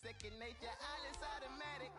second nature, all is automatic.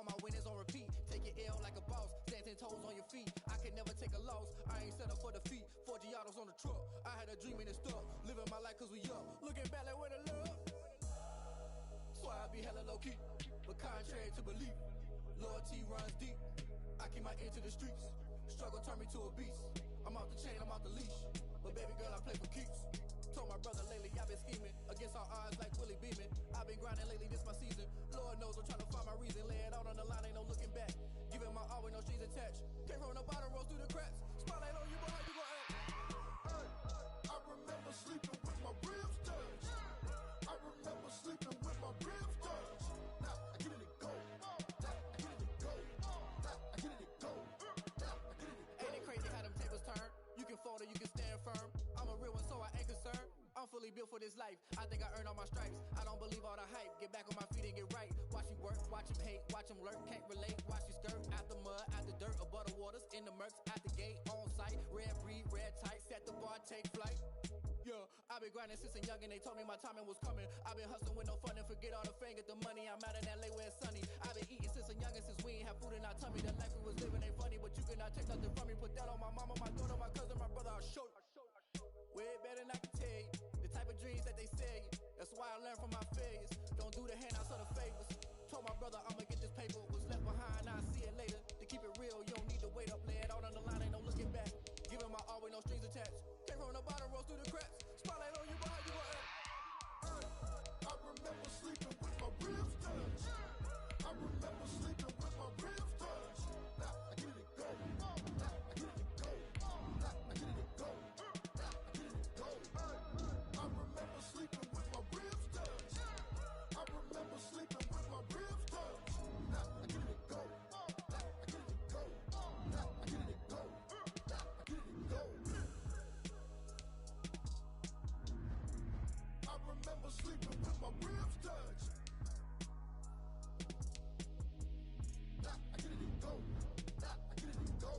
my winners on repeat. Take your L like a boss, stand 10 toes on your feet. I can never take a loss, I ain't set up for defeat. 4 Giottos on the truck, I had a dream and it stuck. Living my life cause we young, looking back like where the love. So I be hella low key, but contrary to belief, loyalty runs deep. I keep my ear to the streets, struggle turn me to a beast. I'm off the chain, I'm off the leash, but baby girl I play for keeps. Told my brother lately I've been scheming against all odds like Willie Beeman. I've been grinding lately, this my season. Lord knows I'm trying to find my reason. Lay it out on the line, ain't no looking back. Giving my all with no strings attached. Came from the bottom, rose through the cracks. Spotlight on you, but how you gon' act? I remember sleeping with my ribs touched. I remember sleeping with my ribs touched. Now I get it and go. Now I get it and go. Now I get it and go. Now I get it and go. Ain't it crazy how them tables turn? You can fold or you can stand firm. I'm a real one, so I ain't concerned. I'm fully built for this life. I think I earned all my stripes. I don't believe all the hype. Get back on my feet and get right. Watch you work, watch him hate, watch him lurk. Can't relate, watch you skirt. Out the mud, out the dirt, above the waters, in the murks, out the gate, on site. Red breed, red tight, set the bar, take flight. Yeah, I've been grinding since a youngin'. They told me my timing was coming. I've been hustling with no fun and forget all the fame, get the money. I'm out in LA where it's sunny. I've been eating since a youngin', since we ain't have food in our tummy. The life we was living ain't funny, but you cannot take nothing from me. Put that on my mama, my daughter, my cousin, my brother. I'll show you. Way better than I can tell you. The type of dreams that they sell you. That's why I learned from my failures. Don't do the handouts or the favors. Told my brother I'ma get this paper. Was left behind, I'll see it later. To keep it real, you don't need to wait up. Lay it out on the line, ain't no looking back. Giving my all with no strings attached. Came from the bottom, rose through the cracks. Spotlight on you, but how you gon' act? I remember sleeping with my ribs touched. I remember sleeping with my ribs touched. Now I get it and go. Now I get it and go. Now I get it and go. Now I get it and go. I remember sleeping with my ribs touched. I remember sleeping with my ribs touched. Now I get it and go. Now I get it and go. Now I get it and go. Now I get it and go. I remember sleeping with my ribs touched. Now I get it and go. Now I get it and go.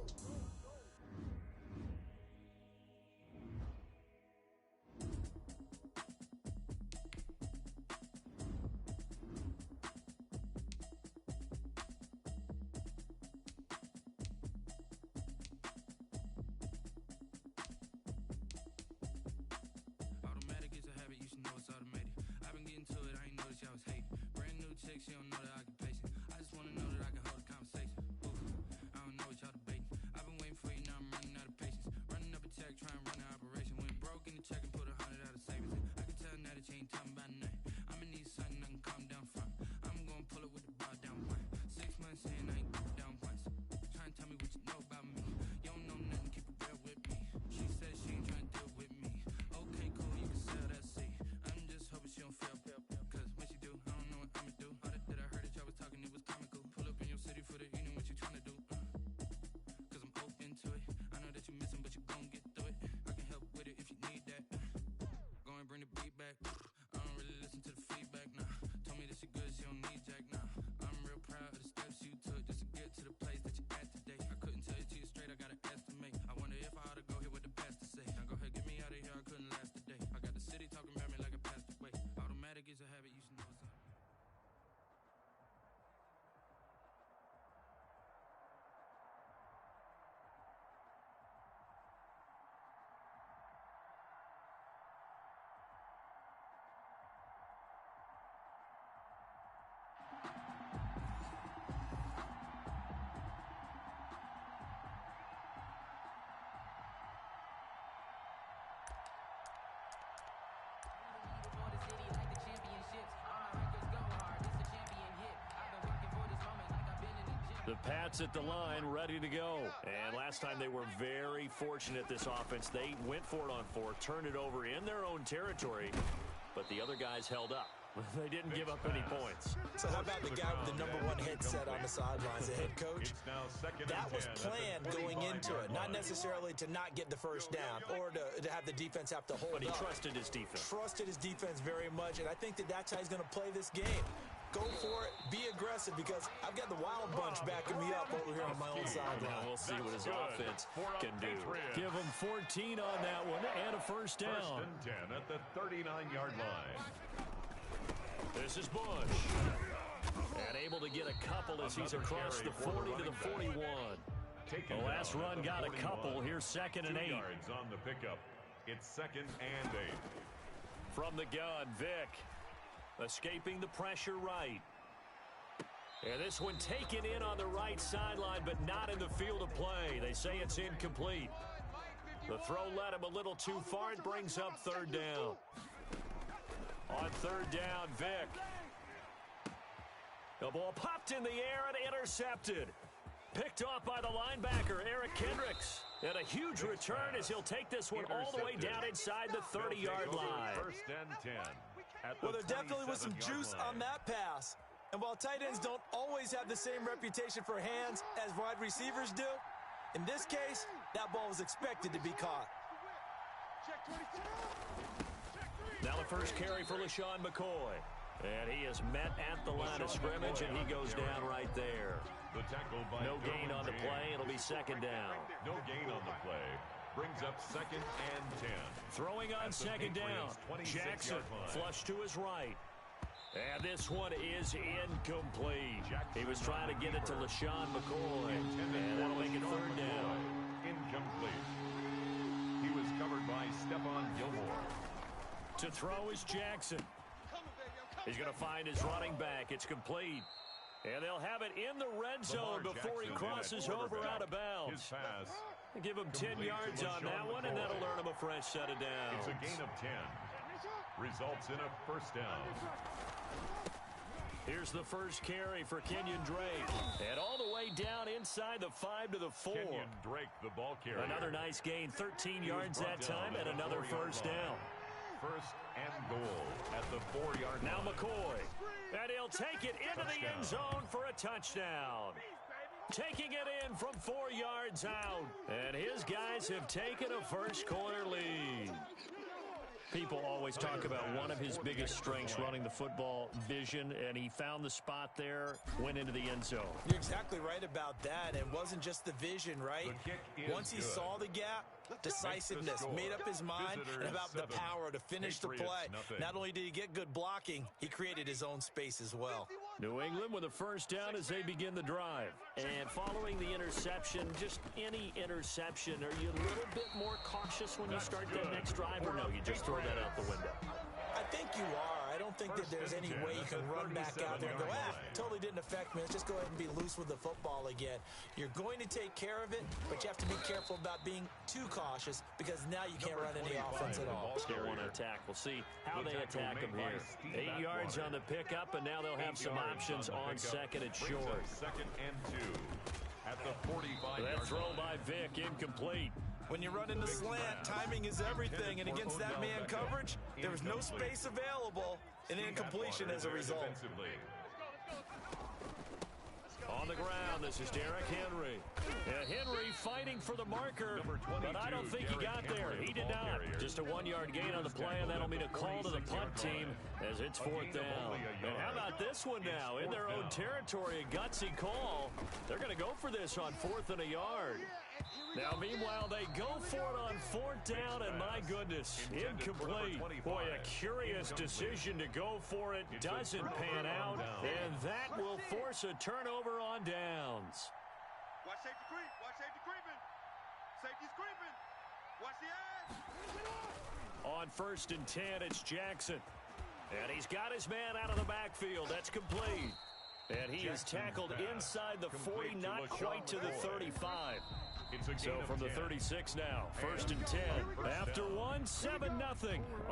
Automatic is a habit, you should know it's automated. I've been getting to it, I ain't noticed y'all was hating. Brand new chick, she don't know the occupation. I just wanna know that I can hold a conversation. Ooh, I don't know what y'all debating. I've been waiting for you, now I'm running out of patience. Running up a check, trying to run an operation. Went broke in the check and put 100 out of savings. I can tell now that you ain't talking about nothing. I'ma need something I can calm down from. I'm gonna pull it with the bar down one. 6 months in, I ain't down once. Trying to tell me what you know about me. You don't know nothing, keep it real with me. She said she ain't trying to deal with me. Okay, cool, you can sell that seat. I'm just hoping she don't fail. Cause when she do, I don't know what I'ma do. All that I heard that y'all was talking, it was comical. Pull up in your city for the evening, what you trying to do? Cause I'm open to it. I know that you missing, but you gon' get through it. I can help with it if you need that. Go and bring the beat back. I don't really listen to the feedback, nah. Told me that she good, she don't need Jack, nah. I'm real proud of the steps you took just to get to the place that you're at today. I couldn't tell you to you straight, I gotta estimate. I wonder if I ought to go here with the pastor say. Now go ahead, get me out of here, I couldn't last a day. I got the city talking about me like I passed away. Automatic is a habit, you should know it's a The Pats at the line, ready to go. And last time they were very fortunate, this offense. They went for it on 4, turned it over in their own territory, but the other guys held up. They didn't give up any points. So how about the guy with the #1 headset on the sidelines, the head coach? That was planned going into it, not necessarily to not get the first down or to have the defense have to hold up. But he trusted his defense. Trusted his defense very much, and I think that that's how he's going to play this game. Go for it, be aggressive, because I've got the Wild Bunch backing me up over here on my own sideline. We'll see what his offense can do. Give him 14 on that one and a first down. First and 10 at the 39-yard line. This is Bush. And able to get a couple as he's across the 40 to the 41. The last run got a couple. Here's 2nd and 8. Yards on the pickup. It's 2nd and 8. From the gun, Vick. Escaping the pressure right. And this one taken in on the right sideline, but not in the field of play. They say it's incomplete. The throw led him a little too far. It brings up 3rd down. On 3rd down, Vick. The ball popped in the air and intercepted. Picked off by the linebacker, Eric Kendricks. And a huge return as he'll take this one all the way down inside the 30-yard line. 1st and 10. Well, there definitely was some juice on that pass. And while tight ends don't always have the same reputation for hands as wide receivers do, in this case, that ball was expected to be caught. Now the first carry for LaShawn McCoy. And he is met at the line of scrimmage, and he goes down right there. The tackle by no gain on the play. It'll be 2nd down. No gain on the play. Brings up 2nd and 10. Throwing on 2nd down. Jackson flush to his right. And this one is incomplete. He was trying to get it to LaShawn McCoy. And that'll make it 3rd down. Incomplete. He was covered by Stephon Gilmore. To throw is Jackson. He's going to find his running back. It's complete. And they'll have it in the red zone before he crosses over out of bounds. His pass. Give him 10 yards on that one, and that'll earn him a fresh set of downs. It's a gain of 10. Results in a 1st down. Here's the first carry for Kenyon Drake. And all the way down inside the 5 to the 4. Kenyon Drake, the ball carrier. Another nice gain, 13 yards that time, and another 1st down. 1st and goal at the 4-yard line. Now McCoy. And he'll take it into the end zone for a touchdown. Taking it in from 4 yards out. And his guys have taken a first quarter lead. People always talk about one of his biggest strengths, running the football, vision, and he found the spot there, went into the end zone. You're exactly right about that. It wasn't just the vision, right? Once he saw the gap, decisiveness, made up his mind, and about the power to finish the play. Not only did he get good blocking, he created his own space as well. New England with a 1st down as they begin the drive. And following the interception, just any interception, are you a little bit more cautious when you start that next drive, or no, you just throw that out the window? I think you are. I don't think that there's any way you can run back out there and go, totally didn't affect me. Let's just go ahead and be loose with the football again. You're going to take care of it, but you have to be careful about being too cautious because now you can't run any offense at all. Still want to attack. We'll see how they attack him here. 8 yards on the pickup, and now they'll have some options on 2nd and short. 2nd and 2 at the 45-yard line. That throw by Vick, incomplete. When you run in the slant, timing is everything, and against that man coverage, there was no space available, and incompletion as a result. On the ground, this is Derrick Henry. And Henry fighting for the marker, but I don't think he got there. He did not. Just a 1-yard gain on the play, and that'll mean a call to the punt team as it's 4th down. And how about this one now? In their own territory, a gutsy call. They're going to go for this on 4th and a yard. Now, meanwhile, they go for it on 4th down, and my goodness, incomplete. Boy, a curious decision to go for it. Doesn't pan out, and that will force a turnover on downs. Watch safety creep. Watch safety creeping. Safety's creeping. Watch the edge. On 1st and 10, it's Jackson. And he's got his man out of the backfield. That's complete. And he is tackled inside the 40, not quite to the 35. So from the 36 now, 1st and 10. After one, 7-0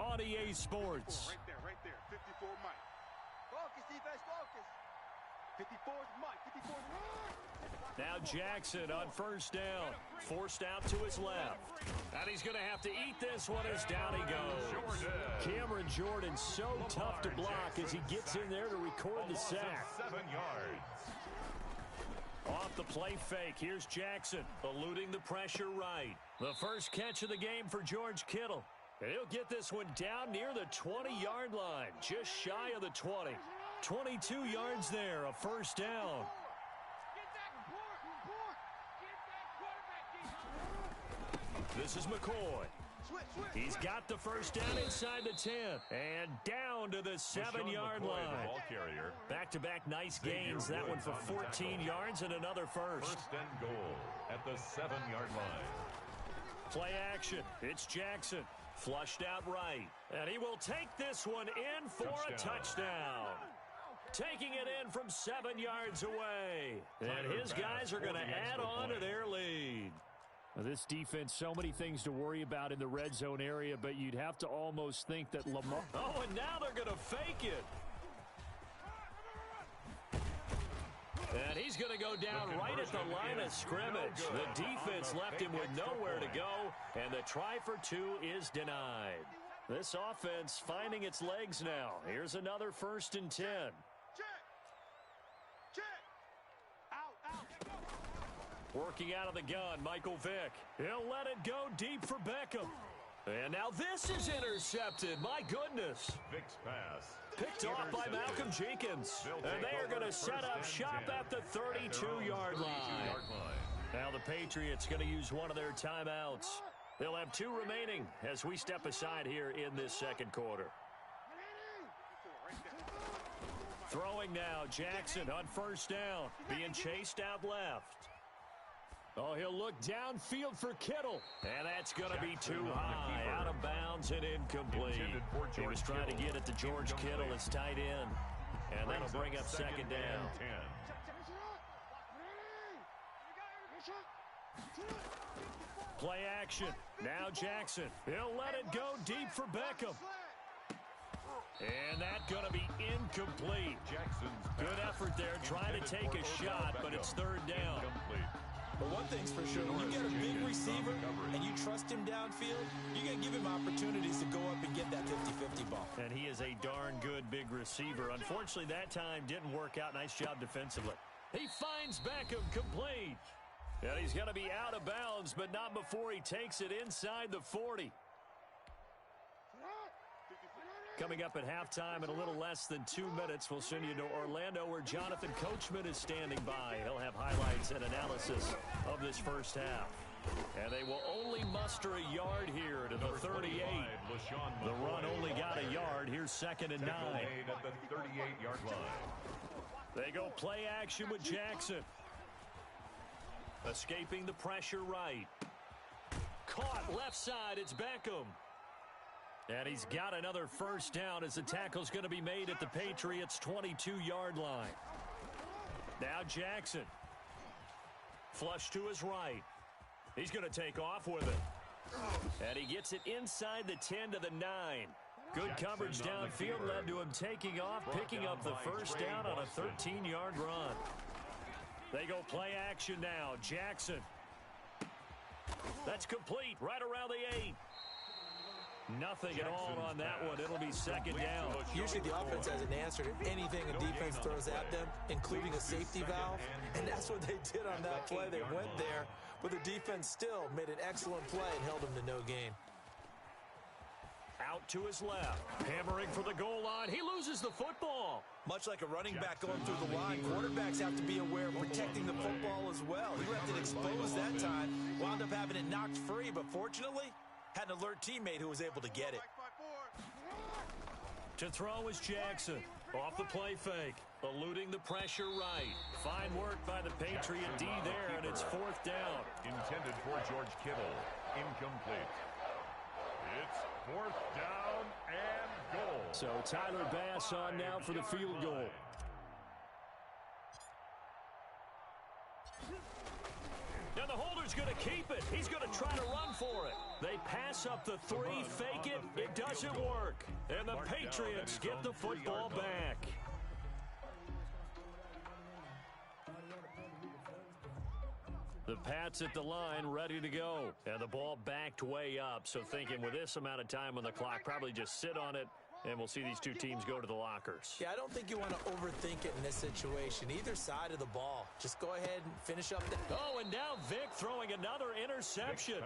on EA Sports. Right there. 54 Mike. Focus, defense, focus. 54 Mike. 54 Mike. Now Jackson on 1st down. Forced out to his left. And he's going to have to eat this one as down he goes. Cameron Jordan so tough to block as he gets in there to record the sack. 7 yards. Off the play fake, here's Jackson, eluding the pressure right. The first catch of the game for George Kittle. And he'll get this one down near the 20-yard line, just shy of the 20. 22 yards there, a 1st down. This is McCoy. He's got the first down inside the 10 and down to the 7-yard line. Back-to-back nice gains. That one for 14 yards and another first. First and goal at the 7-yard line. Play action. It's Jackson. Flushed out right. And he will take this one in for a touchdown. Taking it in from 7 yards away. And his guys are going to add on to their lead. This defense, so many things to worry about in the red zone area, but you'd have to almost think that Lamar... Oh, and now they're going to fake it. And he's going to go down right at the line of scrimmage. The defense left him with nowhere to go, and the try for two is denied. This offense finding its legs now. Here's another 1st and 10. Working out of the gun, Michael Vick. He'll let it go deep for Beckham. And now this is intercepted. My goodness. Vick's pass. Picked off by Malcolm Jenkins. And they are going to set up shop at the 32-yard line. Now the Patriots going to use one of their timeouts. They'll have 2 remaining as we step aside here in this second quarter. Throwing now, Jackson on 1st down. Being chased out left. Oh, he'll look downfield for Kittle. And that's going to be too high. Out of bounds and incomplete. He was trying to get it to George Kittle as tight end. And that'll bring up 2nd down. Play action. Now Jackson. He'll let it go deep for Beckham. And that's going to be incomplete. Good effort there trying to take a shot, but it's 3rd down. But one thing's for sure, when you get a big receiver and you trust him downfield, you got to give him opportunities to go up and get that 50-50 ball. And he is a darn good big receiver. Unfortunately, that time didn't work out. Nice job defensively. He finds Beckham complete. And he's going to be out of bounds, but not before he takes it inside the 40. Coming up at halftime in a little less than 2 minutes, we'll send you to Orlando where Jonathan Coachman is standing by. He'll have highlights and analysis of this first half. And they will only muster a yard here to the 38. The run only got a yard. Here's 2nd and 9. At the 38-yard line. They go play action with Jackson. Escaping the pressure right. Caught left side. It's Beckham. And he's got another 1st down as the tackle's going to be made at the Patriots' 22-yard line. Now Jackson. Flush to his right. He's going to take off with it. And he gets it inside the 10 to the 9. Good coverage downfield led to him taking off, picking up the 1st down on a 13-yard run. They go play action now. Jackson. That's complete right around the 8. Nothing at all on that one. It'll be 2nd down. Usually the offense has an answer to anything a defense throws at them, including a safety valve. And that's what they did on that play. They went there, but the defense still made an excellent play and held them to no gain. Out to his left. Hammering for the goal line. He loses the football. Much like a running back going through the line, quarterbacks have to be aware of protecting the football as well. He left it exposed that time, wound up having it knocked free, but fortunately, had an alert teammate who was able to get it. To throw is Jackson. Off the play fake. Eluding the pressure right. Fine work by the Patriot D there, and it's 4th down. Intended for George Kittle. Incomplete. It's 4th down and goal. So Tyler Bass on now for the field goal. Now the holder's going to keep it. He's going to try to run for it. They pass up the 3, fake it. It doesn't work. And the Patriots get the football back. The Pats at the line, ready to go. And the ball backed way up. So thinking with this amount of time on the clock, probably just sit on it And we'll see these two teams go to the lockers. Yeah, I don't think you want to overthink it in this situation. Either side of the ball. Just go ahead and finish up the... Oh, and now Vic throwing another interception.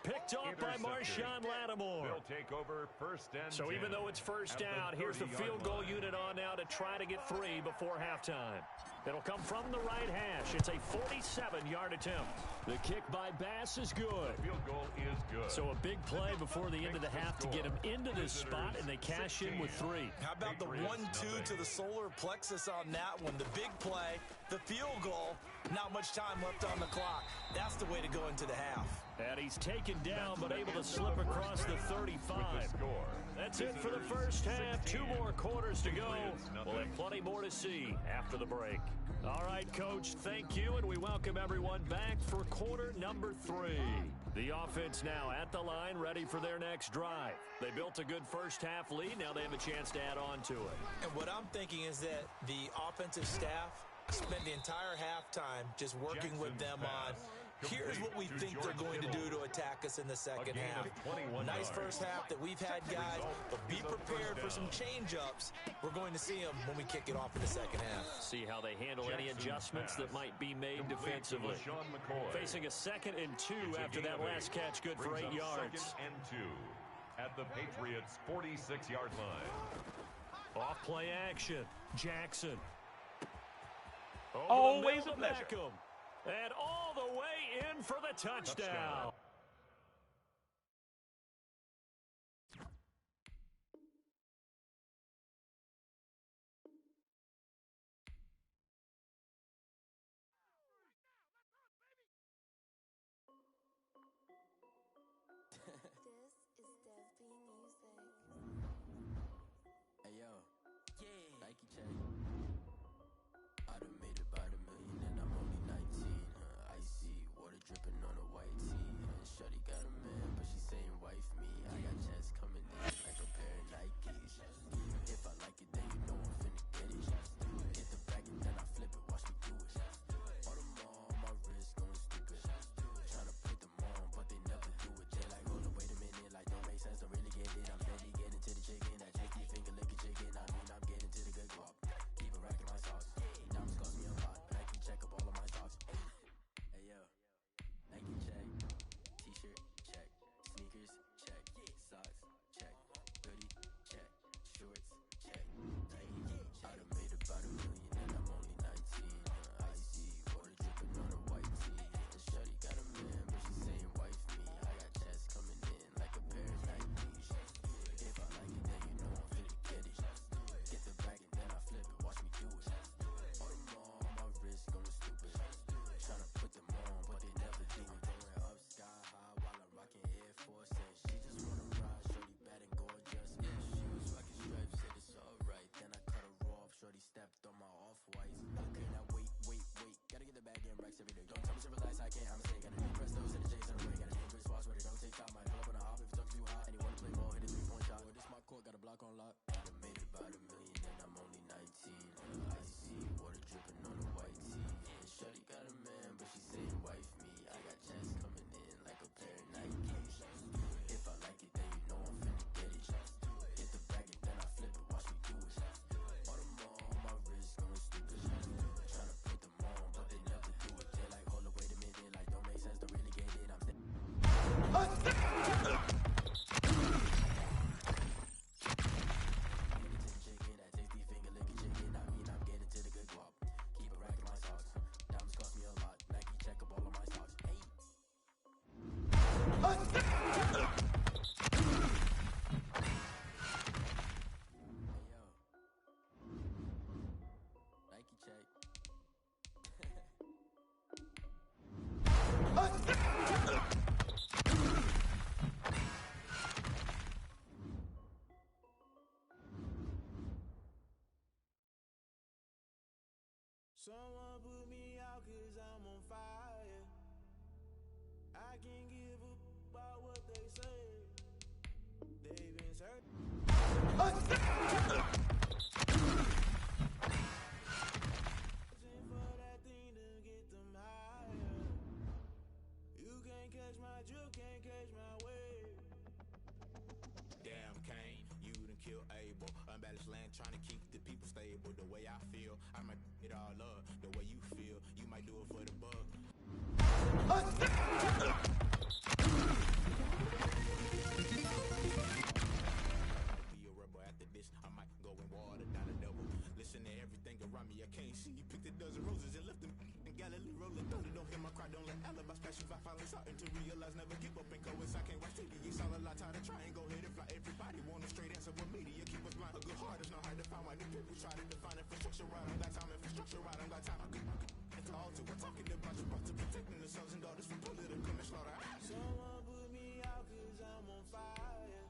Picked off by Marshawn Lattimore. They'll take over first and so 10 even though it's first down, here's the field goal unit on now to try to get 3 before halftime. It'll come from the right hash. It's a 47-yard attempt. The kick by Bass is good. The field goal is good. So a big play before the end of the half to get him into this spot, and they cash in with 3. How about the 1-2 to the solar plexus on that one? The big play, the field goal, not much time left on the clock. That's the way to go into the half. And he's taken down, but able to slip across the 35. That's it for the first half. 2 more quarters to go. We'll have plenty more to see after the break. All right, Coach, thank you, and we welcome everyone back for quarter number 3. The offense now at the line, ready for their next drive. They built a good first-half lead. Now they have a chance to add on to it. And what I'm thinking is that the offensive staff spent the entire halftime just working with them on, here's what we think they're going to do to attack us in the second half. Nice first half that we've had, guys, but be prepared for some change-ups. We're going to see them when we kick it off in the second half. See how they handle any adjustments that might be made defensively. Facing a 2nd and 2 after that last catch, good for 8 yards. 2nd and 2 at the Patriots' 46-yard line. Off play action. Jackson. Always a pleasure. Beckham. And all the way in for the touchdown. Someone put me out 'cause I'm on fire. I can't give a about what they say. They've been searching for that thing to get them higher. You can't catch my drift, can't catch my wave. Damn Kane, you done killed Abe. trying to keep the people stable the way I feel. I might it all up the way you feel. You might do it for the bug. Be a rebel after this. I might go and water down the double. Listen to everything around me. I can't see. You picked a dozen roses and left them in Galilee rolling thunder. Don't hear my cry. Don't let alibis pass you by. Finally starting to realize never give up and go. I can't watch TV. It's all a lot. Tired of trying. Go ahead and fly. Everybody want a straight answer with media. Keep us blind. A good heart is not hard to find. Why new people try to define infrastructure right? I don't got time. Infrastructure right? I don't got time. It's all to we're talking about you. Brought to protecting the sons and daughters from political manslaughter. Someone put me out 'cause I'm on fire.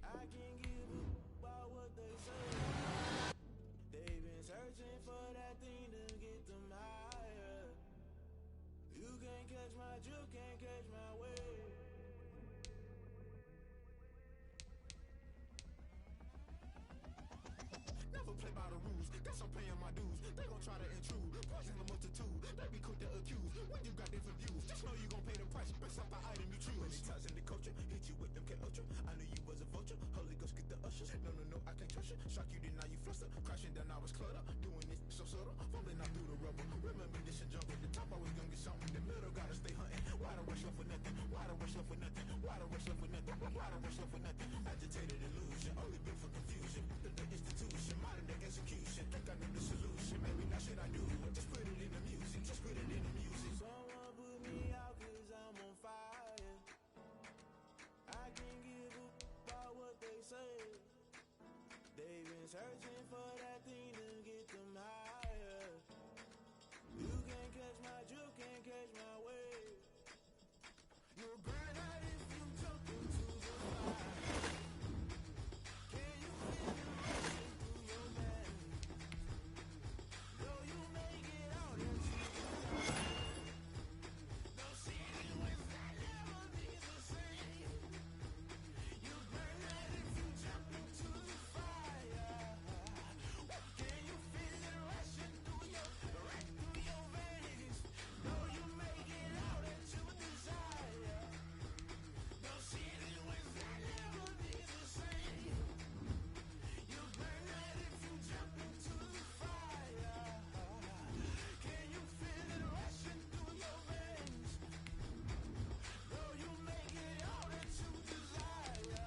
I can't give a about what they say. They've been searching for that thing to get them higher. You can't catch my juke, can't catch my wave. Never play by the rules, guess I'm paying my dues. They gon' try to intrude, poison the multitude. They be quick to accuse when you got different views. Just know you gon' pay the price, based off the item you choose. Many times in the culture, hit you with them K-Ultra. I knew you was a vulture, Holy Ghost get the ushers. No, I can't trust you. Shock you, then now you fluster. Crashing down, I was cluttered. Doing this so subtle, fumbling out through the rubble. Remember this and jump at the top, always gonna get something. The middle gotta stay hunting. Why the rush left for nothing? Why the rush left for nothing? Why the rush left for nothing? Why the rush left for nothing? Agitated illusion, only built for confusion. The institution, modern day execution. Think I know the solution. Maybe not shit I do. Just put it in the music. Just put it in the music. Someone put me out 'cause I'm on fire. I can't give a about what they say. They've been searching for that thing to get them higher. You can't catch my juke, can't catch my wave. You'll burn out if you jump into the fire. Can you feel it rushing through your veins? Though you make it out into the light. No city was that never be the same. You burn out if you jump into the fire. Can you feel it rushing through your veins? Though you make it out into desire. No city was that never be the same. You burn out if you jump into the fire. Can you feel it rushing through your veins? Though you make it out into desire.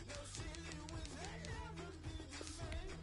No city was that never be the same.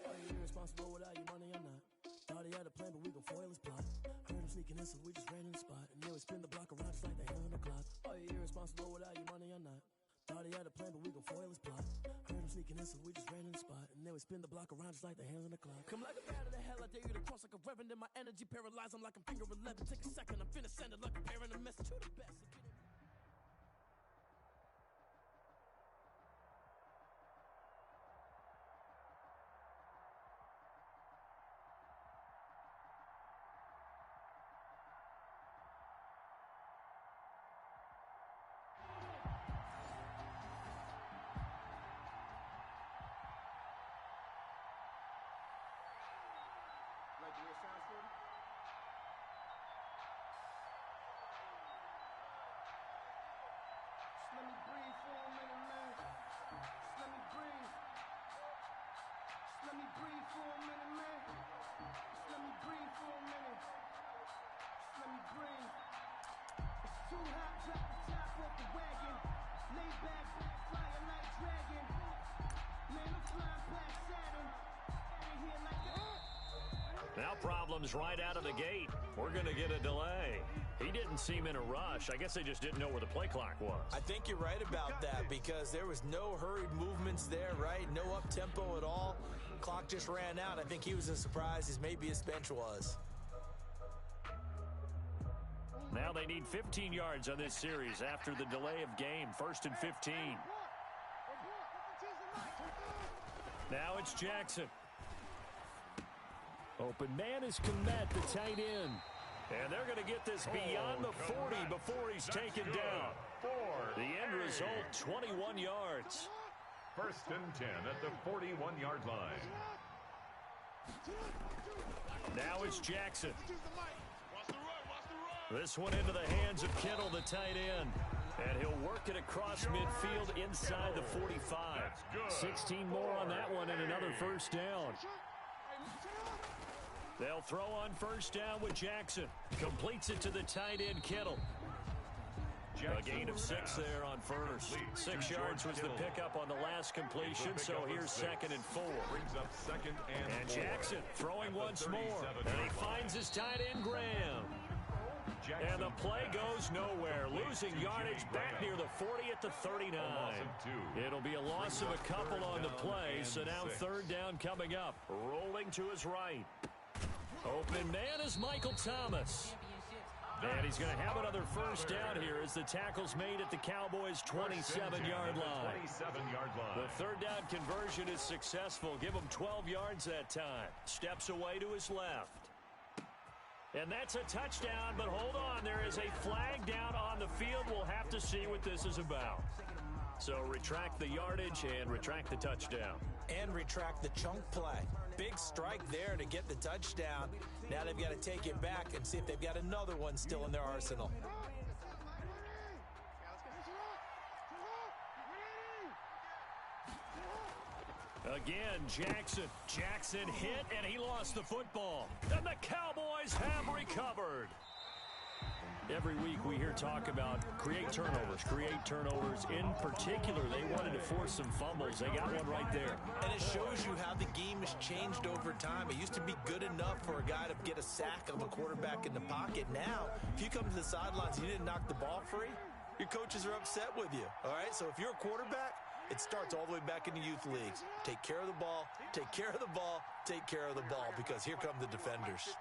Are you irresponsible without your money or not? Thought he had a plan, but we gon' foil his plot. Heard him sneaking in, so we just ran in the spot. And then we spin the block around just like the hand on the clock. Are you irresponsible without your money or not? Thought he had a plan, but we gon' foil his plot. Heard him sneaking in, so we just ran in the spot. And then we spin the block around just like the hands on the clock. Come like a bat of the hell, I dare you to cross like a reverend. And my energy paralyzed, I'm like I'm finger 11. Take a second, I'm finna send it like a parent a message. Who the best? Like the way it sounds for me? Just let me breathe for a minute, man. Just let me breathe. Just let me breathe for a minute, man. Just let me breathe for a minute. Just let me breathe. It's too hot, drop the top off the wagon. Lay back, flying like dragon. Man, I'm flying past Saturn. Out of here like a... Now problems right out of the gate. We're going to get a delay. He didn't seem in a rush. I guess they just didn't know where the play clock was. I think you're right about that because there was no hurried movements there, right? No up-tempo at all. Clock just ran out. I think he was as surprised as maybe his bench was. Now they need 15 yards on this series after the delay of game. 1st and 15. Now it's Jackson. Open man is Komet, the tight end. And they're going to get this beyond the 40 before he's taken down. The end result, 21 yards. 1st and 10 at the 41-yard line. Now it's Jackson. This one into the hands of Kittle, the tight end. And he'll work it across midfield inside the 45. 16 more on that one and another first down. They'll throw on first down with Jackson. Completes it to the tight end, Kittle. A gain of 6 there on first. 6 yards was the pickup on the last completion, so here's 2nd and 4. Brings up 2nd and 4. Jackson throwing once more. And he finds his tight end, Graham. And the play goes nowhere. Losing yardage back near the 40 at the 39. It'll be a loss of a couple on the play, so now 3rd down coming up. Rolling to his right. Open man is Michael Thomas. And he's going to have another first down here as the tackle's made at the Cowboys' 27-yard line. The 3rd down conversion is successful. Give him 12 yards that time. Steps away to his left. And that's a touchdown, but hold on. There is a flag down on the field. We'll have to see what this is about. So retract the yardage and retract the touchdown. And retract the chunk play. Big strike there to get the touchdown. Now they've got to take it back and see if they've got another one still in their arsenal. Again, Jackson. Jackson hit, and he lost the football. And the Cowboys have recovered. Every week we hear talk about create turnovers. In particular, they wanted to force some fumbles. They got one right there. And it shows you how the game has changed over time. It used to be good enough for a guy to get a sack of a quarterback in the pocket. Now, if you come to the sidelines and you didn't knock the ball free, your coaches are upset with you. All right, so if you're a quarterback, it starts all the way back in the youth leagues. Take care of the ball, take care of the ball, take care of the ball, because here come the defenders.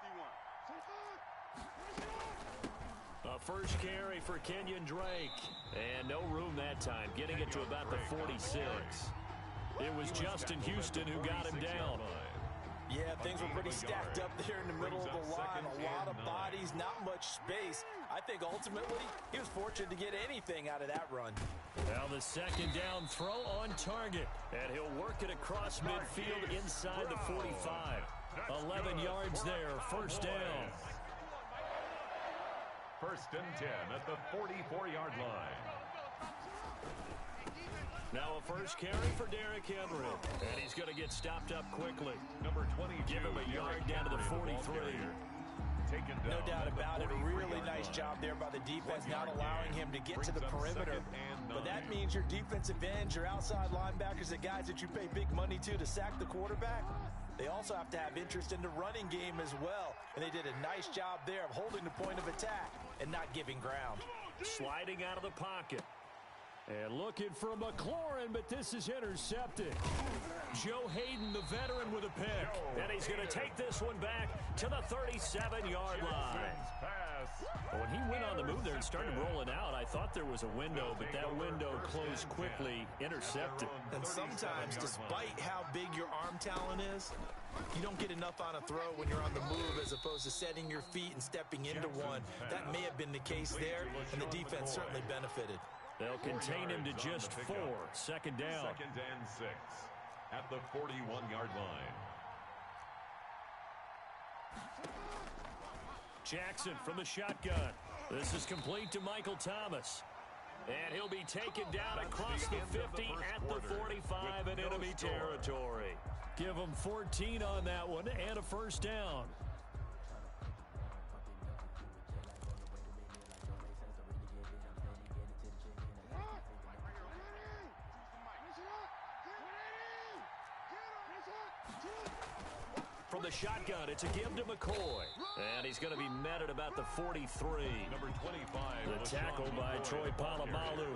A first carry for Kenyon Drake. And no room that time, getting it to about the 46. It was Justin Houston who got him down. Yeah, things were pretty stacked up there in the middle of the line. A lot of bodies, not much space. I think ultimately he was fortunate to get anything out of that run. Now the 2nd down throw on target. And he'll work it across midfield inside the 45. 11 yards there, first down. 1st and 10 at the 44-yard line. Now a first carry for Derrick Henry. And he's going to get stopped up quickly. Number 22. Give him a yard down to the 43. No doubt about it. A really nice job there by the defense, not allowing him to get to the perimeter. But that means your defensive ends, your outside linebackers, the guys that you pay big money to sack the quarterback, they also have to have interest in the running game as well. And they did a nice job there of holding the point of attack and not giving ground. Sliding out of the pocket. And looking for McLaurin, but this is intercepted. Joe Hayden, the veteran, with a pick. And he's going to take this one back to the 37-yard line. When he went on the move there and started rolling out, I thought there was a window, but that window closed quickly, intercepted. And sometimes, despite how big your arm talent is, you don't get enough on a throw when you're on the move as opposed to setting your feet and stepping into one. That may have been the case there, and the defense certainly benefited. They'll contain him to just 4. 2nd down. 2nd and 6 at the 41-yard line. Jackson from the shotgun. This is complete to Michael Thomas. And he'll be taken down across the 50 at the 45 in enemy territory. Give him 14 on that one and a first down. from the shotgun. It's a give to McCoy. And he's going to be met at about the 43. Number 25. The tackle by Troy Polamalu.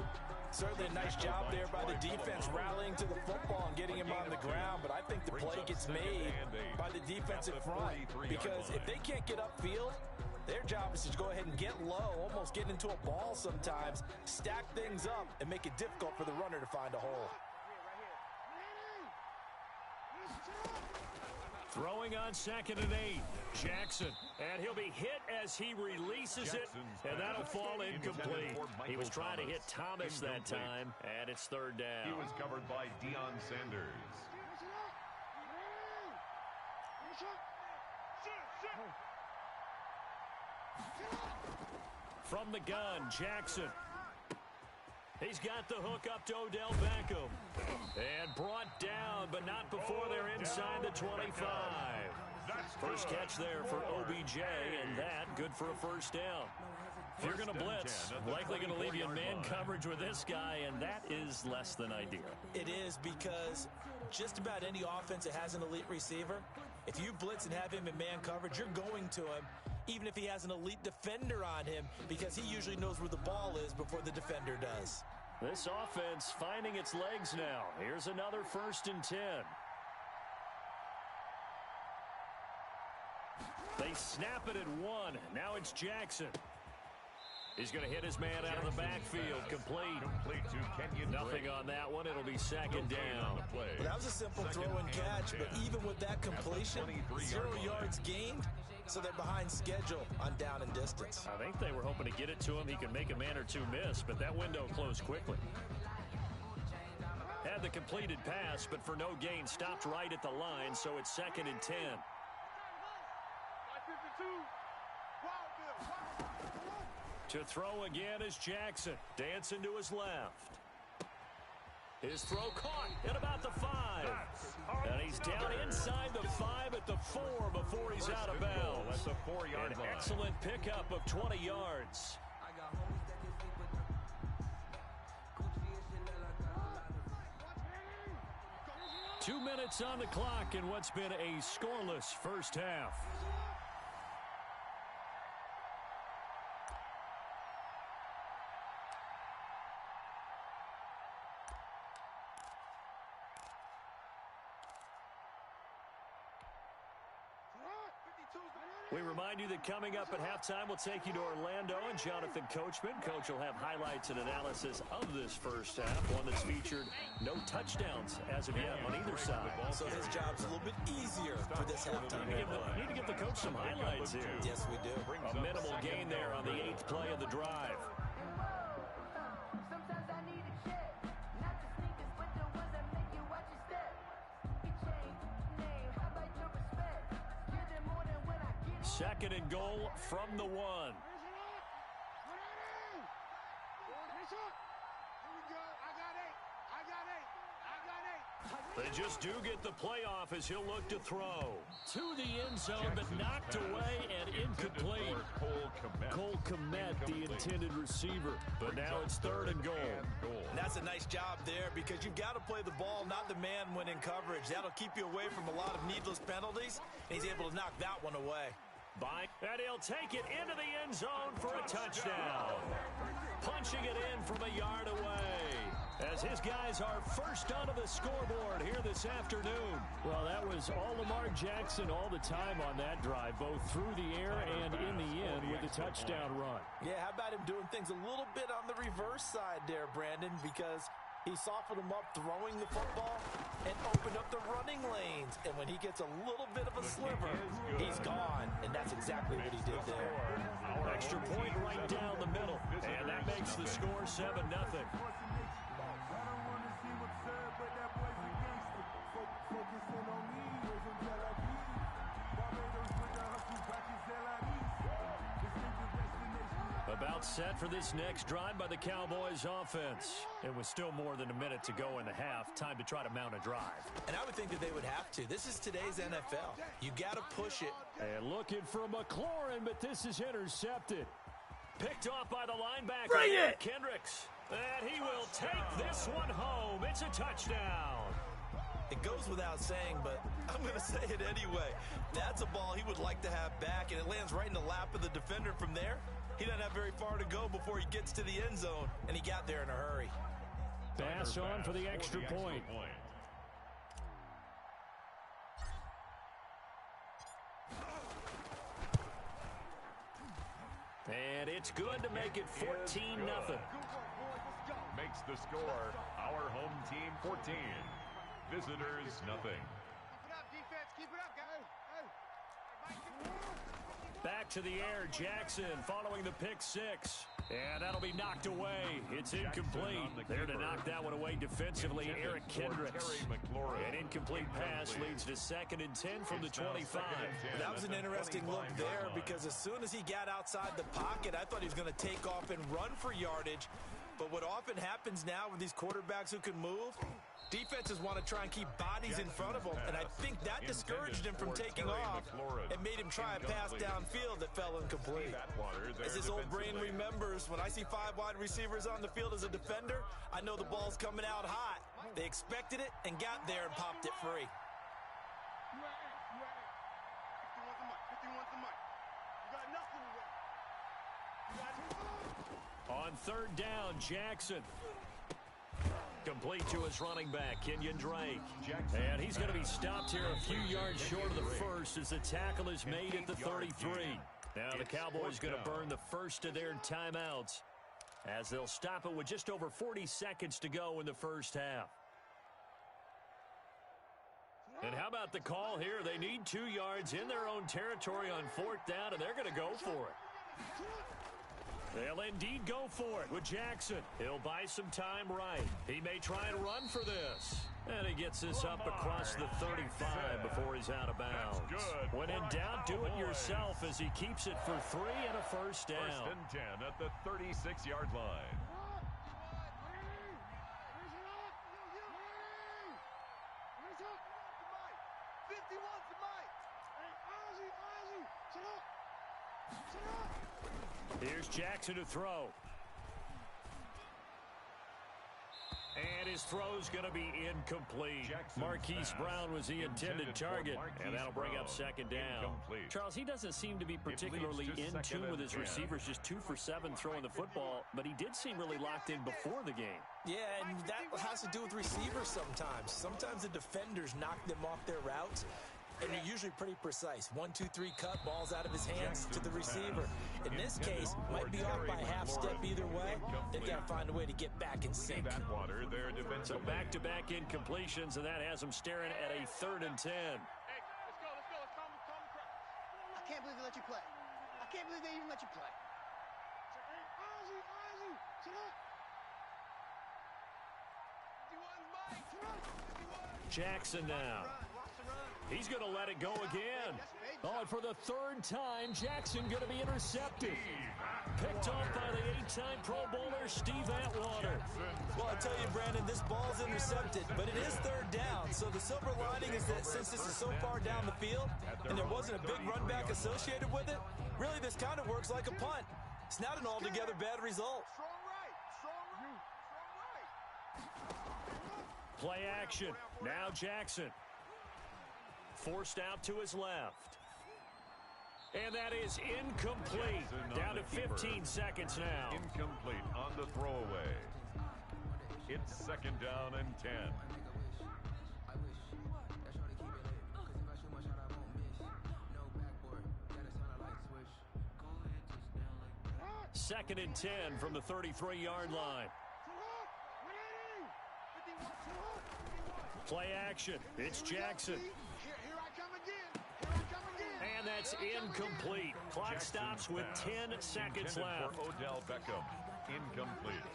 Certainly a nice job there by the defense rallying to the football and getting him on the ground. But I think the play gets made by the defensive front. Because if they can't get upfield, their job is to go ahead and get low, almost get into a ball sometimes, stack things up, and make it difficult for the runner to find a hole. Throwing on 2nd and 8. Jackson. And he'll be hit as he releases it. And that'll fall incomplete. He was trying to hit Thomas that time. And it's 3rd down. He was covered by Deion Sanders. From the gun, Jackson. He's got the hook up to Odell Beckham. And brought down, but not before they're inside the 25. First catch there for OBJ, and that good for a 1st down. If you're going to blitz, likely going to leave you in man coverage with this guy, and that is less than ideal. It is, because just about any offense that has an elite receiver, if you blitz and have him in man coverage, you're going to him, even if he has an elite defender on him, because he usually knows where the ball is before the defender does. This offense finding its legs now. Here's another 1st and 10. They snap it at 1. Now it's Jackson. He's going to hit his man out of the backfield. Complete to Kenyon. Nothing on that one. It'll be 2nd down. Well, that was a simple throw and catch, but even with that completion, 0 yards gained, so they're behind schedule on down and distance. I think they were hoping to get it to him. He could make a man or two miss, but that window closed quickly. Had the completed pass, but for no gain, stopped right at the line, so it's 2nd and 10. To throw again is Jackson. Dancing to his left. His throw caught at about the 5. And he's down inside the 5 at the 4 before he's out of bounds. That's a 4-yard line. An excellent pickup of 20 yards. 2 minutes on the clock in what's been a scoreless first half. We remind you that coming up at halftime, we'll take you to Orlando and Jonathan Coachman. Coach will have highlights and analysis of this first half, one that's featured no touchdowns as of yet on either side. So his job's a little bit easier for this halftime. We need to give the coach some highlights here. Yes, we do. A minimal gain there on the 8th play of the drive. Second and goal from the 1. They just do get the playoff as he'll look to throw. To the end zone, but knocked away and incomplete. Cole Kmet, the intended receiver. But now it's 3rd and goal. And that's a nice job there, because you've got to play the ball, not the man when in coverage. That'll keep you away from a lot of needless penalties, and he's able to knock that one away. And he'll take it into the end zone for a touchdown. Punching it in from a yard away. As his guys are first onto the scoreboard here this afternoon. Well, that was all Lamar Jackson all the time on that drive, both through the air and in the end with a touchdown run. Yeah, how about him doing things a little bit on the reverse side there, Brandon, because he softened him up throwing the football and opened up the running lanes. And when he gets a little bit of a sliver, he's gone. And that's exactly what he did there. Extra point right down the middle. And that makes the score 7-0. About set for this next drive by the Cowboys offense. And with still more than a minute to go in the half, time to try to mount a drive. And I would think that they would have to. This is today's NFL. You got to push it. And looking for McLaurin, but this is intercepted. Picked off by the linebacker. Bring it! Kendricks. And he will take this one home. It's a touchdown. It goes without saying, but I'm going to say it anyway. That's a ball he would like to have back, and it lands right in the lap of the defender from there. He doesn't have very far to go before he gets to the end zone, and he got there in a hurry. Pass on for the extra point. And it's good to make it 14-0. Makes the score our home team 14. Visitors nothing. Keep it up, defense. Keep it up, guys. Back to the air, Jackson following the pick six. And that'll be knocked away. It's incomplete. There to knock that one away defensively, Eric Kendricks. An incomplete pass leads to 2nd and 10 from the 25. That was an interesting look there because as soon as he got outside the pocket, I thought he was going to take off and run for yardage. But what often happens now with these quarterbacks who can move, defenses want to try and keep bodies in front of them, and I think that discouraged him from taking off and made him try a pass downfield that fell incomplete. As his old brain remembers, when I see 5 wide receivers on the field as a defender, I know the ball's coming out hot. They expected it and got there and popped it free. 51's the mic. 51's the mic. You got nothing to win. You got On 3rd down, Jackson. Complete to his running back, Kenyon Drake. And he's going to be stopped here a few yards short of the first as the tackle is made at the 33. Now the Cowboys going to burn the first of their timeouts as they'll stop it with just over 40 seconds to go in the first half. And how about the call here? They need 2 yards in their own territory on 4th down, and they're going to go for it. They'll indeed go for it with Jackson. He'll buy some time right. He may try and run for this. And he gets this up across the 35 before he's out of bounds. When in doubt, do it yourself as he keeps it for 3 and a first down. 1st and 10 at the 36-yard line. Here's Jackson to throw. And his throw's going to be incomplete. Marquise Brown was the intended target, and that'll bring up 2nd down. Charles, he doesn't seem to be particularly in tune with his receivers, just 2 for 7 throwing the football, but he did seem really locked in before the game. Yeah, and that has to do with receivers sometimes. Sometimes the defenders knock them off their routes, and they're usually pretty precise. 1, 2, 3 cut, balls out of his hands to the receiver. In this case, might be off by a half step either way. They've got to find a way to get back in sync. So back-to-back incompletions, and that has them staring at a 3rd and 10. Hey, let's go. Let's calm the crowd. I can't believe they let you play. I can't believe they even let you play. Jackson now. He's going to let it go again. Oh, and for the 3rd time, Jackson going to be intercepted. Picked off by the 8-time Pro Bowler, Steve Atwater. Well, I tell you, Brandon, this ball's intercepted, but it is 3rd down. So the silver lining is that since this is so far down the field and there wasn't a big run back associated with it, really this kind of works like a punt. It's not an altogether bad result. Play action. Now Jackson. Forced out to his left. And that is incomplete. Down to 15 seconds now. Incomplete on the throwaway. It's 2nd down and 10. 2nd and 10 from the 33-yard line. Play action. It's Jackson. And that's incomplete. Clock stops with 10 seconds left. For Odell Beckham. Incomplete.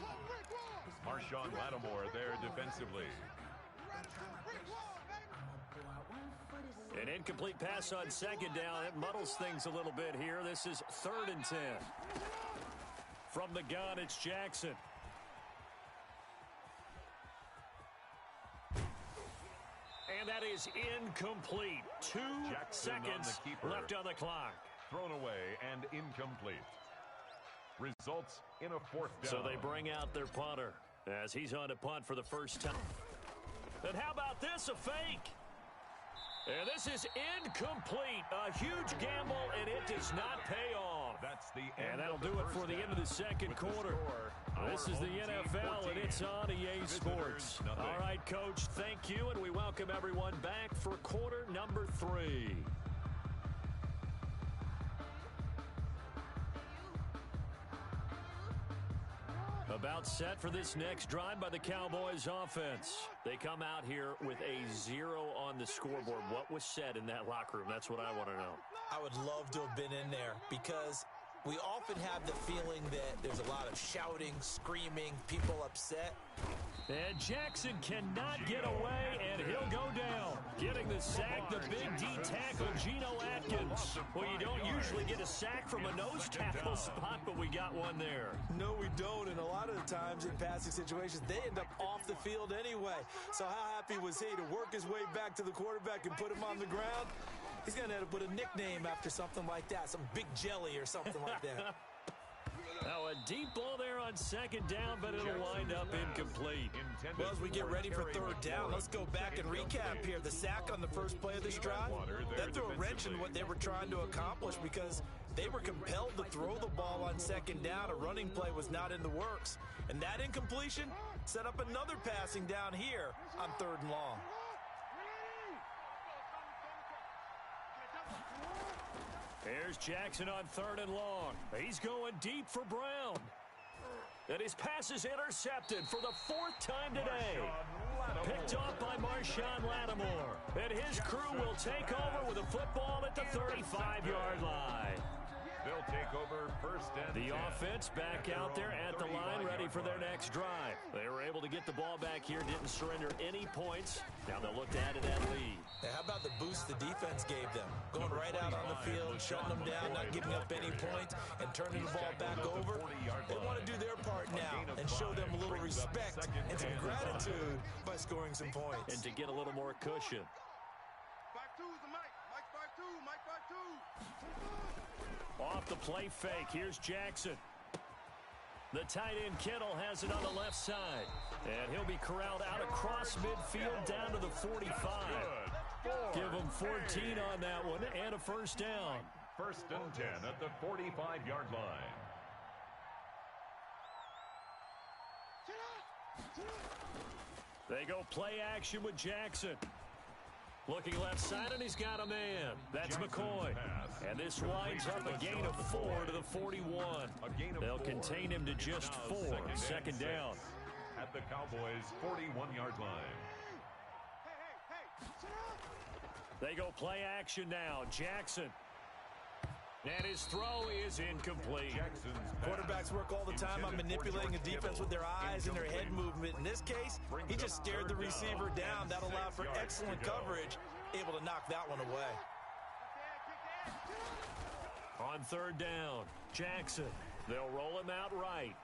Marshawn Lattimore there defensively. An incomplete pass on 2nd down. It muddles things a little bit here. This is 3rd and 10. From the gun, it's Jackson. And that is incomplete. 2 seconds left on the clock. Thrown away and incomplete. Results in a 4th down. So they bring out their punter as he's on to punt for the first time. And how about this, a fake? And this is incomplete. A huge gamble, and it does not pay off. And that'll do it for the end of the second quarter. This is the NFL, and it's on EA Sports. All right, Coach, thank you, and we welcome everyone back for quarter number 3. About set for this next drive by the Cowboys offense. They come out here with a 0 on the scoreboard. What was said in that locker room? That's what I want to know. I would love to have been in there because we often have the feeling that there's a lot of shouting, screaming, people upset. And Jackson cannot get away, and he'll go down. Getting the sack, the big D tackle, Geno Atkins. Well, you don't usually get a sack from a nose tackle spot, but we got one there. No, we don't, and a lot of the times in passing situations, they end up off the field anyway. So how happy was he to work his way back to the quarterback and put him on the ground? He's going to have to put a nickname after something like that, some Big Jelly or something like that. Now, a deep ball there on second down, but it'll wind up incomplete. Well, as we get ready for third down, let's go back and recap here. The sack on the first play of this drive, that threw a wrench in what they were trying to accomplish because they were compelled to throw the ball on second down. A running play was not in the works. And that incompletion set up another passing down here on third and long. Here's Jackson on third and long. He's going deep for Brown. And his pass is intercepted for the 4th time today. Picked off by Marshawn Lattimore. And his crew will take over with a football at the 35-yard line. They'll take over first and the offense back out there at the line, ready for their next drive. They were able to get the ball back here, didn't surrender any points. Now they'll look to add to that lead. Now, how about the boost the defense gave them? Going right out on the field, shutting them down, not giving up any points, and turning the ball back over. They want to do their part now and show them a little respect and some gratitude by scoring some points. And to get a little more cushion. 5-2 is the Mike. Mike 5-2. Mike 5-2. Off the play fake. Here's Jackson. The tight end Kittle has it on the left side. And he'll be corralled out across midfield down to the 45. Give him 14 on that one and a first down. First and 10 at the 45-yard line. They go play action with Jackson. Looking left side, and he's got a man. That's McCoy. And this winds up a gain of 4 to the 41. They'll contain him to just 4. Second down. At the Cowboys' 41-yard line. They go play action now. Jackson. And his throw is incomplete. Quarterbacks work all the time on manipulating a defense with their eyes and their head movement. In this case, he just stared the receiver down. That allowed for excellent coverage, able to knock that one away. On third down, Jackson. They'll roll him out right.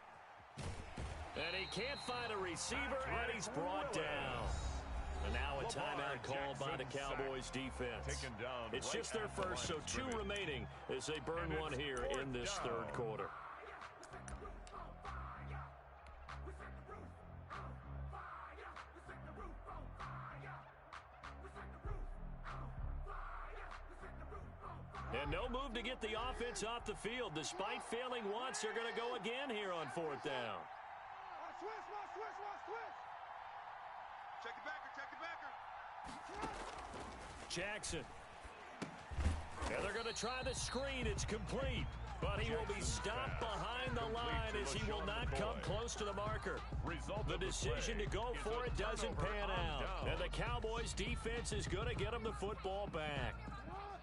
And he can't find a receiver, and he's brought down. And now a timeout called by the Cowboys defense. It's just their first, so 2 remaining as they burn one here in this third quarter. And no move to get the offense off the field. Despite failing once, they're going to go again here on 4th down. Check it backer, check it backer. Jackson. And they're going to try the screen. It's complete. But he will be stopped behind the line as he will not come close to the marker. The decision to go for it doesn't pan out. And the Cowboys defense is going to get him the football back.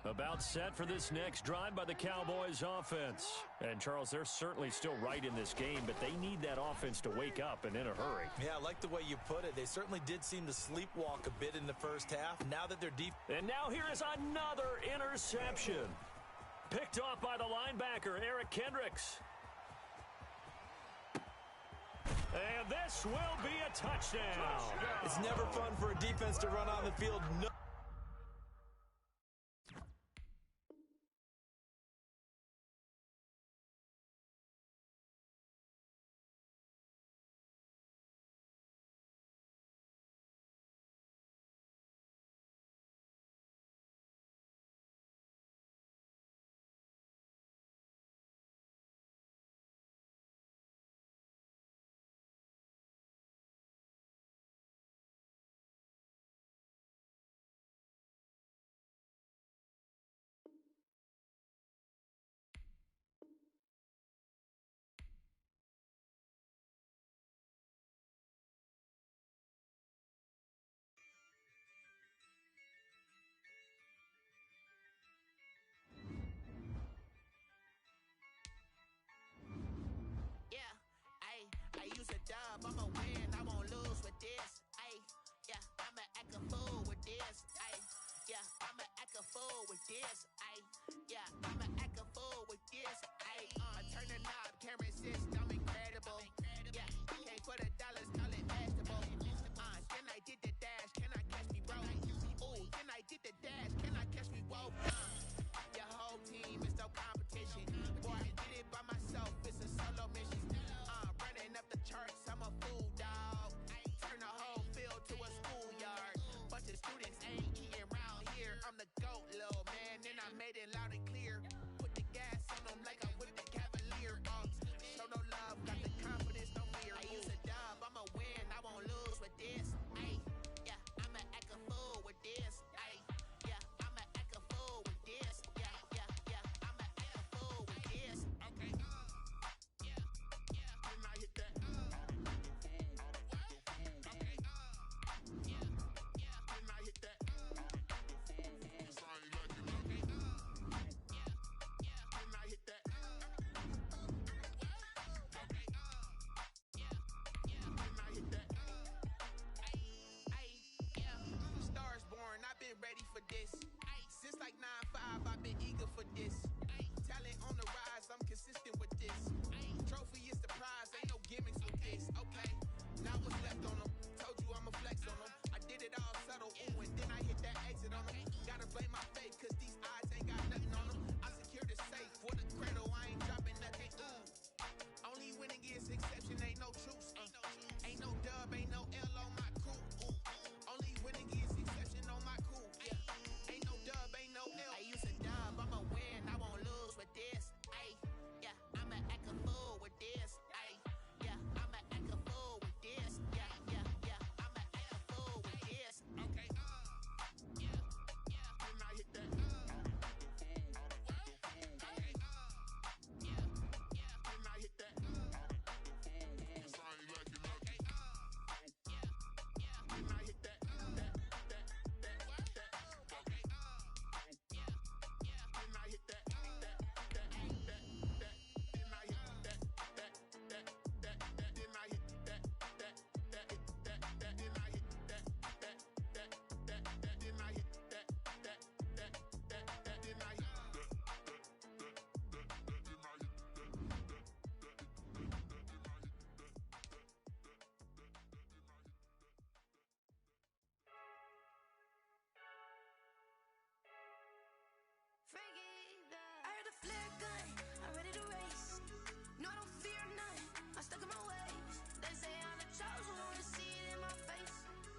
About set for this next drive by the Cowboys offense. And, Charles, they're certainly still right in this game, but they need that offense to wake up and in a hurry. Yeah, I like the way you put it. They certainly did seem to sleepwalk a bit in the first half. Now that they're deep. And now here is another interception. Picked off by the linebacker, Eric Kendricks. And this will be a touchdown. It's never fun for a defense to run on the field. No. for this. Talent on the rise, I'm consistent with this. Trophy is the prize, ain't no gimmicks with this. Okay, now what's left on them? Told you I'ma flex on them. I did it all subtle, ooh, and then I hit that exit on them. Gotta blame my faith, cause these eyes ain't got nothing on them. I secured the safe for the cradle, I ain't dropping nothing. Ooh, only winning is exception, ain't no truce. Ain't no dub, ain't no L on my crew. Ooh, only winning is exception on my crew. Yeah, ain't no dub, ain't no L. I use a dub, I'ma win, I won't lose with this. Ay, yeah, I'ma act a fool with this. Ay, yeah, I'ma act a fool with this. Yeah, yeah, yeah, I'ma act a fool with this. Okay, yeah, yeah, and I hit that. Okay, yeah, yeah, and I hit that. Cause I ain't like it, okay, yeah, yeah, and I hit that. Okay, yeah, yeah, and I hit that. I heard the flare gun, I'm ready to race. No, I don't fear none, I'm stuck in my ways. They say I'm the chosen one, to see it in my face.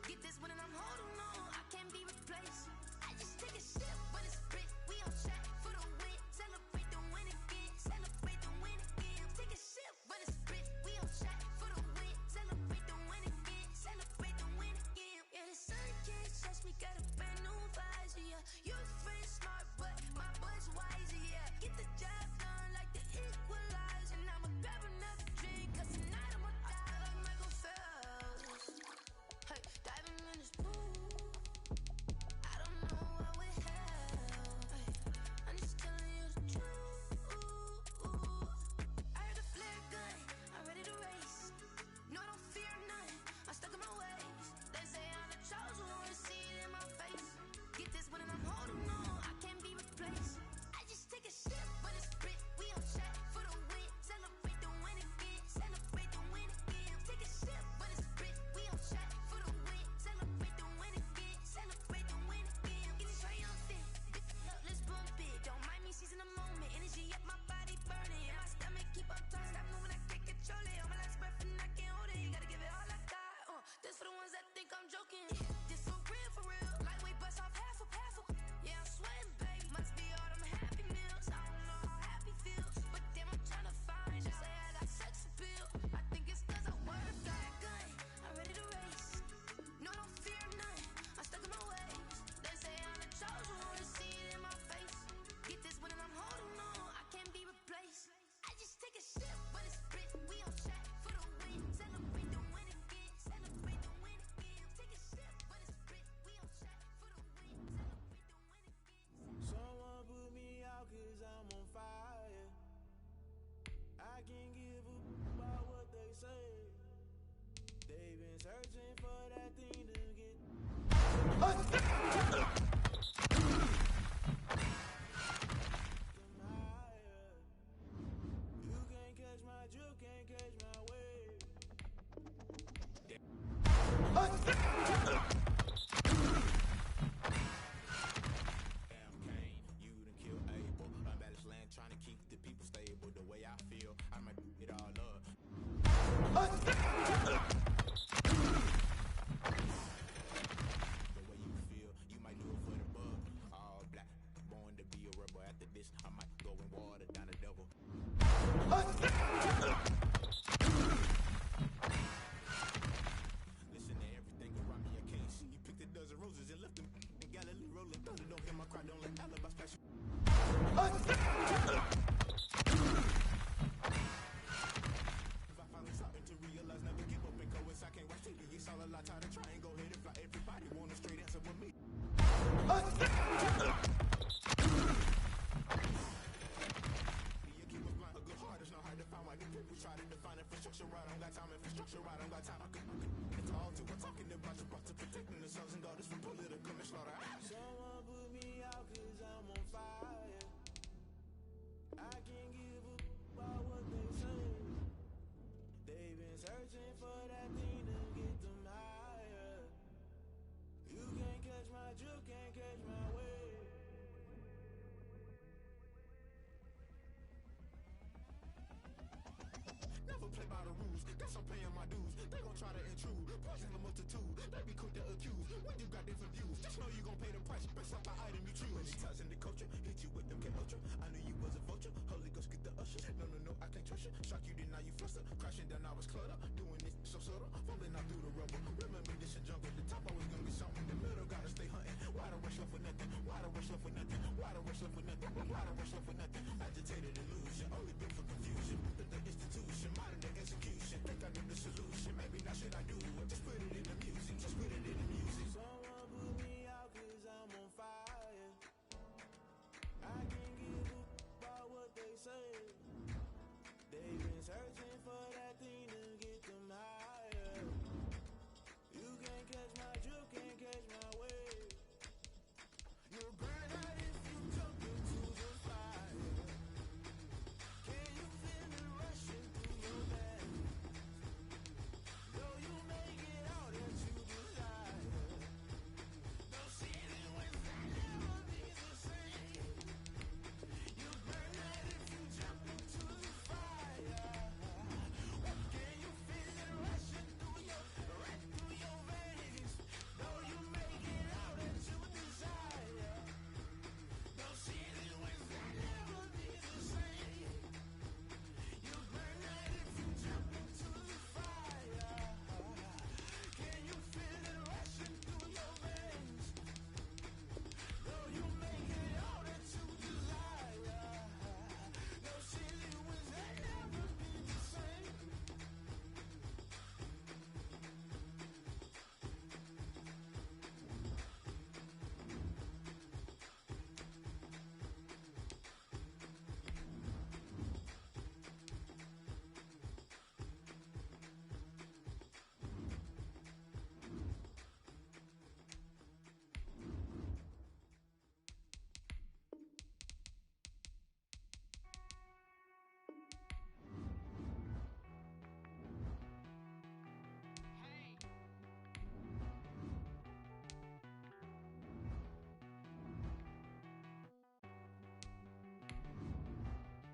Get this one and I'm holding on, I can't be replaced. I just take a sip when it's split, we on track for the win. Celebrate the win again, celebrate the win again. Take a sip when it's split, we on track for the win. Celebrate the win again, celebrate the win again. Yeah, the sun can't touch me, got a brand new visor, yeah. You're friend smart, but my boy's wiser, yeah. Get the job done like the equalizer. And I'ma grab another drink, cause tonight I'ma die like Michael Phelps. Hey, diving in this pool, I don't know what would help. Hey, I'm just telling you the truth. I heard the flare gun, I'm ready to race. No, I don't fear none, I'm stuck in my ways. They say I'm the chosen one, to see it in my face. Get this one and I'm holding on, I can't be replaced. I just take a sip when it's split, we on track for the win. Celebrate the win again, celebrate the win again. Take a sip when it's split, we on track for the win. Celebrate the win again, celebrate the win again. Getting triumphant, let's bump it. Don't mind me seizing the moment, energy up my body burning. And my stomach keep on turning, stop moving, I can't control it. On my last breath and I can't hold it, you gotta give it all I got. This for the ones that think I'm joking. This for real, lightweight bust off half a. Yeah, I'm sweating, baby. Must be all them happy meals. I don't know how happy feels, but damn, I'm trying to find out. Say I got sex appeal. I think it's cause I wear a gun. I'm ready to race. No, don't fear none. I'm stuck in my ways. They say I'm the chosen one, to see it in my face. Get this one and I'm holding on, I can't be replaced. I just take a sip when it's split. We on track for the win. Celebrate the win again. Celebrate the win again. Take a sip when it's split. We on track for the win. Celebrate the win again. Someone put me out cause I'm on fire. I can't give a about what they say. They've been searching for that thing to get them higher. You can't catch my drift, can't catch my wave. Damn Kane, you done killed Abel. Unbalanced land, trying to keep the people stable. The way I feel, I might it all up. The way you feel, you might do it for the bug. All black, born to be a rebel. After this, I might go and water down the devil. Listen to everything around me, I can't see. You picked a dozen roses and left them in Galilee rolling thunder. Don't hear my cry, don't let alibi splash. If I finally starting to realize, never give up and go I can't watch TV. It's all a lot, tired of trying, go ahead and fly. Everybody want a straight answer with me. You keep us blind, a good heart is not hard to find. Why the people try to define infrastructure right? I don't got time, infrastructure right, I don't got time. I could it's all to we're talking about you brought to protecting the sons and daughters from political and slaughter. Someone put me out cause I'm on fire. they gon' try to intrude. Poison the multitude, they be quick to accuse. When you got different views, just know you gon' pay the price based off the item you choose. Many times in the culture, hit you with them K Ultra. I knew you was a vulture, Holy Ghost get the usher. No, I can't trust you. Shock you, then now you fluster. Crashing down, I was cluttered. Doing it so subtle, fumbling out through the rubble. Remember this in jungle, the top always gonna be something. The middle gotta stay hunting. Why the rush left for nothing? Why the rush left for nothing? Why the rush left for nothing? Why the rush left for nothing? Agitated illusion, only been for confusion. The institution, modern day execution. Think I knew the solution. Maybe now should I do it? Just put it in the music. Just put it in the music. Someone put me out 'cause I'm on fire. I can't give a about what they say. They've been searching for that thing to get them higher. You can't catch my drift, can't catch my wave. You'll burn out if you jump into the fire. Can you feel it rushing through your veins? Though you make it all that you desire. No ceiling was that never be the same. You burn out if you jump into the fire. Can you feel it rushing through your veins? Though you make it all that you desire. No ceiling was that never be the same. You burn out if you jump into the fire. Can you feel it rushing through your veins? Though you make it all that you desire. No ceiling was that never be the same.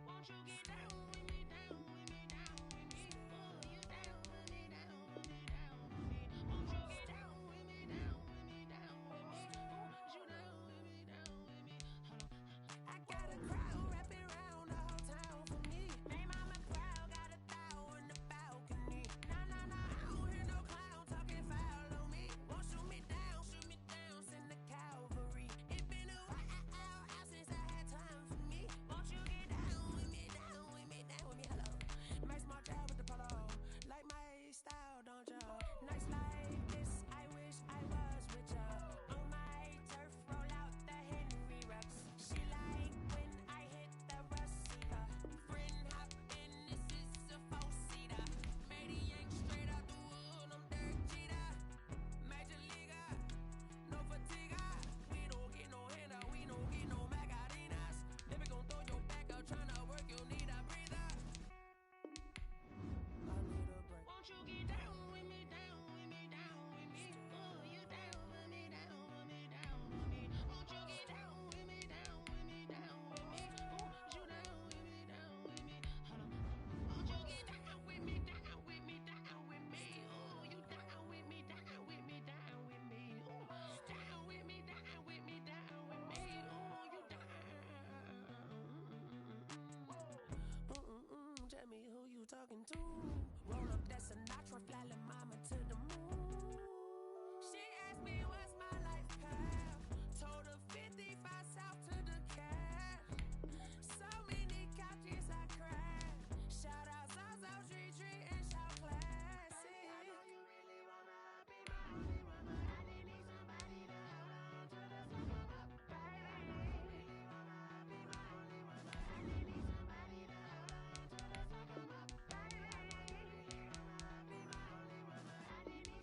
Won't you get down with me, down with me, down with me? Oh, you down with me, down with me, down with me. Won't you get down with me, down with me, down with me? Oh, you down with me, down with me? I got a crowd wrapping around the whole town for me. Hey, mama, crowd got 1,000 in the balcony. Nah, I don't hear no clown talking foul on me. Won't shoot me down, send the cavalry. It's been a while since I had time for me. Won't you get down with me, down with me, down with me? Hello. Nice small job with the polo. Like my style, don't y'all? Nice like this, I wish I was with y'all. On my turf, roll out the Henry Rux. She like when I hit the Rosita. Friend hop in, this is a four-seater. Made a yank straight out the wood, I'm Derek Jeter. Major leaguer, no fatigue. We don't get no handout, we don't get no Magarinas. Never gon' throw your back out, tryna work, you need a breather. I need a break. Won't you get down with me, down with me, down with me? Oh, you down with me, down with me, down with me? Won't you get down with me, down with me, down with me? Oh, you down with me, down with me? Hold on. Won't you get down with me, down with me, down with me? Oh, you down with me, down with me, down with me? Oh, down with me, down with me, down with me? Oh, you down. Jamie, who you talking to? Roll up that Sinatra, fly la mama to the moon. She asked me what's my life path. Told her 55 south to the cat. So many couches I cried. Shout out South Street Tree and shout classic. I know you really wanna be my only one, but I didn't need somebody to hold on to the song of my baby. I know you really wanna be my only one, but I didn't need somebody to hold on to the song of my baby. I know you really wanna be my only one, but I didn't need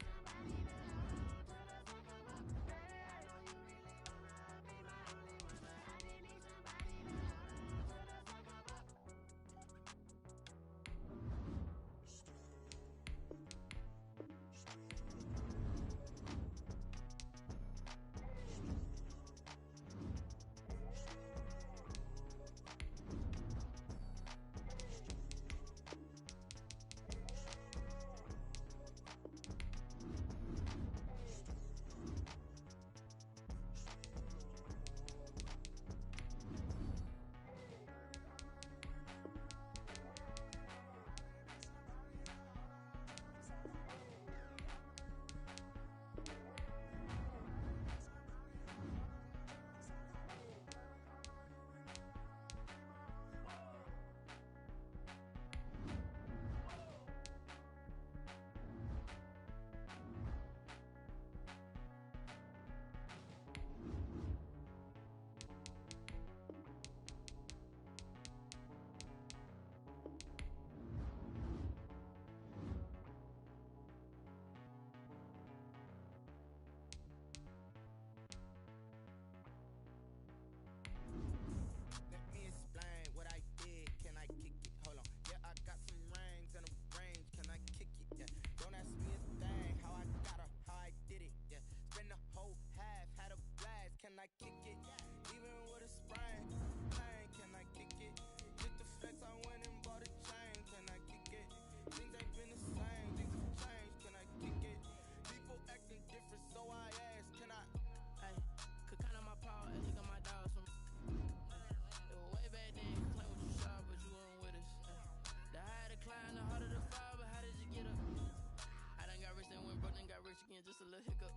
a little hiccup.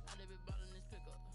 I never been ballin' this pickup.